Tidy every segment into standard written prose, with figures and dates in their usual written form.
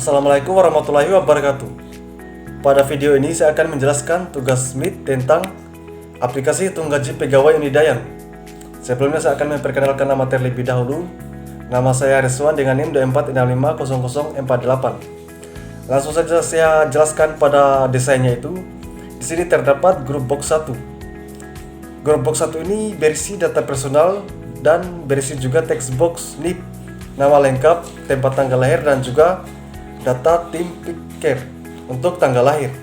Assalamualaikum warahmatullahi wabarakatuh. Pada video ini saya akan menjelaskan tugas Smith tentang aplikasi hitung gaji pegawai Unidayan. Sebelumnya saya akan memperkenalkan nama terlebih dahulu. Nama saya Rizwan dengan NIM 24650048. Langsung saja saya jelaskan pada desainnya itu. Di sini terdapat grup box 1. Grup box 1 ini berisi data personal dan berisi juga text box NIP, nama lengkap, tempat tanggal lahir, dan juga data tim picker untuk tanggal lahir.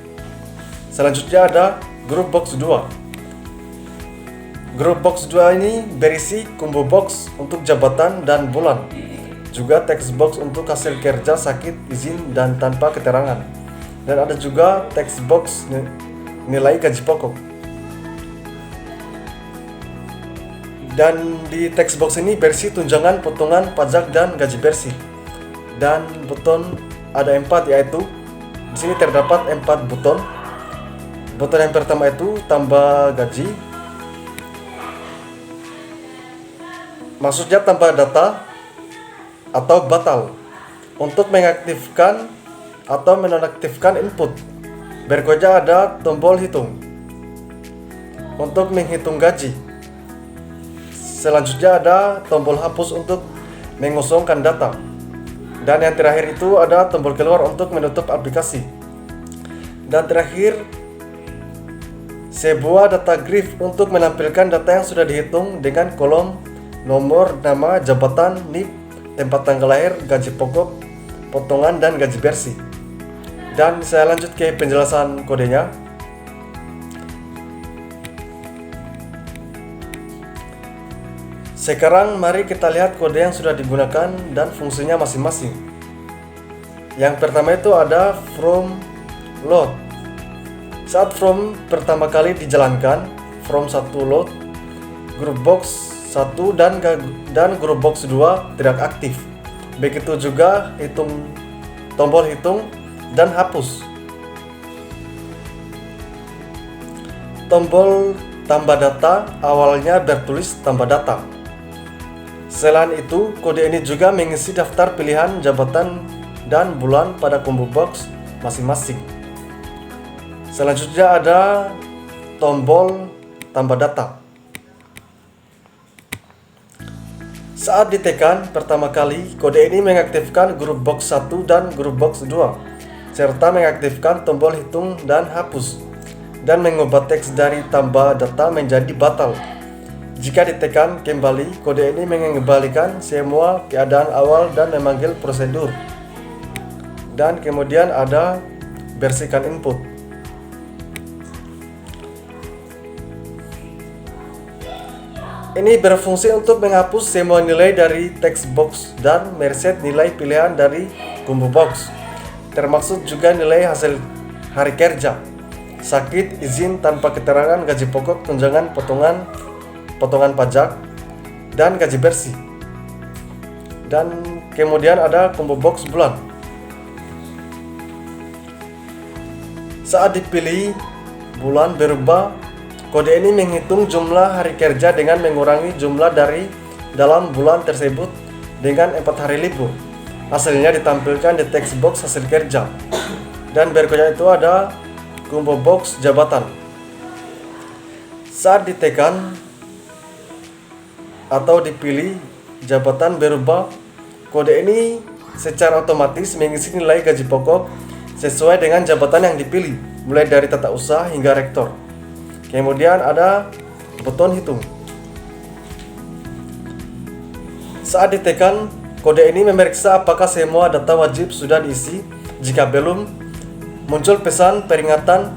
Selanjutnya ada grup box 2. Grup box 2 ini berisi combo box untuk jabatan dan bulan, juga text box untuk hasil kerja, sakit, izin, dan tanpa keterangan, dan ada juga text box nilai gaji pokok. Dan di text box ini berisi tunjangan, potongan pajak, dan gaji bersih. Dan buton ada 4, yaitu di sini terdapat 4 buton. Buton yang pertama itu tambah gaji, maksudnya tambah data atau batal. Untuk mengaktifkan atau menonaktifkan input, berikutnya ada tombol hitung untuk menghitung gaji. Selanjutnya ada tombol hapus untuk mengosongkan data. Dan yang terakhir itu ada tombol keluar untuk menutup aplikasi. Dan terakhir, sebuah data grid untuk menampilkan data yang sudah dihitung dengan kolom nomor, nama, jabatan, NIP, tempat tanggal lahir, gaji pokok, potongan, dan gaji bersih. Dan saya lanjut ke penjelasan kodenya. Sekarang mari kita lihat kode yang sudah digunakan dan fungsinya masing-masing. Yang pertama itu ada from load. Saat from pertama kali dijalankan, from 1 load, grup box 1 dan grup box 2 tidak aktif. Begitu juga tombol hitung dan hapus. Tombol tambah data awalnya bertulis tambah data. Selain itu, kode ini juga mengisi daftar pilihan jabatan dan bulan pada combo box masing-masing. Selanjutnya ada tombol tambah data. Saat ditekan pertama kali, kode ini mengaktifkan grup box 1 dan grup box 2, serta mengaktifkan tombol hitung dan hapus, dan mengubah teks dari tambah data menjadi batal. Jika ditekan kembali, kode ini mengembalikan semua keadaan awal dan memanggil prosedur. Dan kemudian ada bersihkan input. Ini berfungsi untuk menghapus semua nilai dari text box dan mereset nilai pilihan dari combo box, termasuk juga nilai hasil hari kerja, sakit, izin, tanpa keterangan, gaji pokok, tunjangan, potongan pajak, dan gaji bersih. Dan kemudian ada combo box bulan. Saat dipilih bulan berubah, kode ini menghitung jumlah hari kerja dengan mengurangi jumlah dari dalam bulan tersebut dengan 4 hari libur. Hasilnya ditampilkan di text box hasil kerja. Dan berikutnya itu ada combo box jabatan. Saat ditekan atau dipilih jabatan berubah, kode ini secara otomatis mengisi nilai gaji pokok sesuai dengan jabatan yang dipilih, mulai dari tata usaha hingga rektor. Kemudian ada buton hitung. Saat ditekan, kode ini memeriksa apakah semua data wajib sudah diisi. Jika belum, muncul pesan peringatan,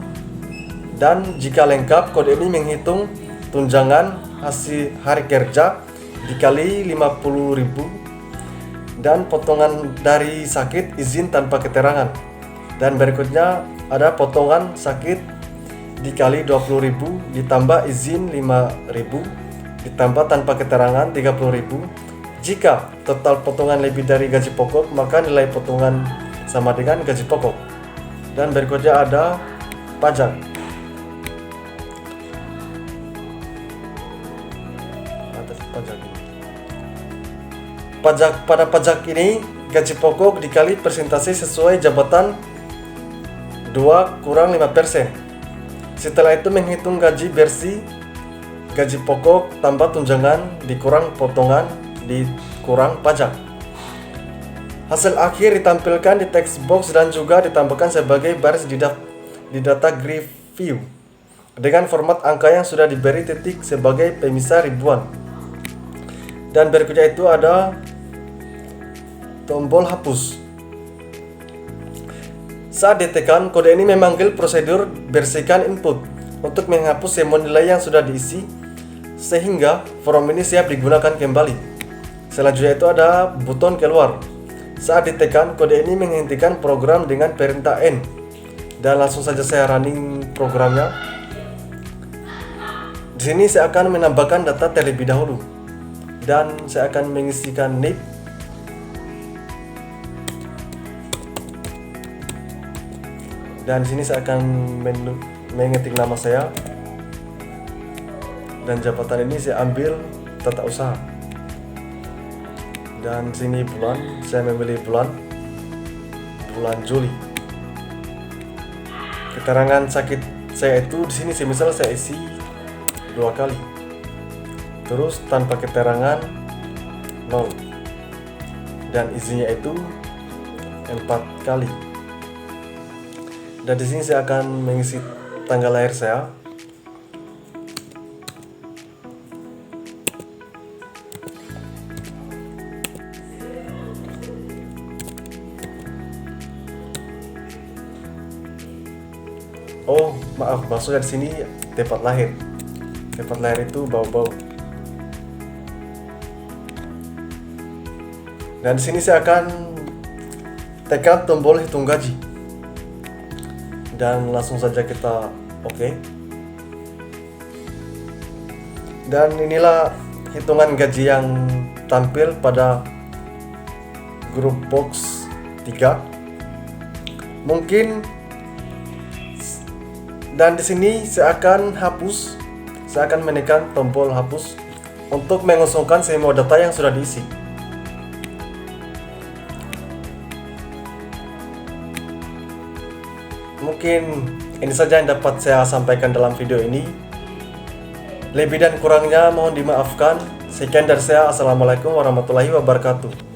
dan jika lengkap, kode ini menghitung tunjangan hasil hari kerja dikali 50.000 dan potongan dari sakit, izin, tanpa keterangan. Dan berikutnya ada potongan sakit dikali 20.000 ditambah izin 5.000 ditambah tanpa keterangan 30.000. Jika total potongan lebih dari gaji pokok, maka nilai potongan sama dengan gaji pokok. Dan berikutnya ada pajak. Pada pajak ini gaji pokok dikali persentase sesuai jabatan 2 kurang 5%. Setelah itu menghitung gaji bersih, gaji pokok tambah tunjangan dikurang potongan dikurang pajak. Hasil akhir ditampilkan di text box dan juga ditambahkan sebagai baris di data grid view dengan format angka yang sudah diberi titik sebagai pemisah ribuan. Dan berikutnya itu ada tombol hapus. Saat ditekan, kode ini memanggil prosedur bersihkan input untuk menghapus semua nilai yang sudah diisi sehingga form ini siap digunakan kembali. Selanjutnya itu ada button keluar. Saat ditekan, kode ini menghentikan program dengan perintah N. Dan langsung saja saya running programnya. Di sini saya akan menambahkan data terlebih dahulu dan saya akan mengisikan NIP. Dan di sini saya akan mengetik nama saya dan jabatan ini saya ambil tata usaha. Dan di sini bulan, saya memilih bulan Juli. Keterangan sakit saya itu di sini semisal saya isi 2 kali. Terus tanpa keterangan 0. Dan isinya itu 4 kali. Dan di sini saya akan mengisi tanggal lahir saya. Oh, maaf, maksudnya di sini tempat lahir. Tempat lahir itu bau-bau. Dan di sini saya akan tekan tombol hitung gaji. Dan langsung saja kita oke. Dan inilah hitungan gaji yang tampil pada grup box 3. Mungkin dan di sini saya akan menekan tombol hapus untuk mengosongkan semua data yang sudah diisi. Mungkin ini saja yang dapat saya sampaikan dalam video ini. Lebih dan kurangnya mohon dimaafkan. Sekian dari saya. Assalamualaikum warahmatullahi wabarakatuh.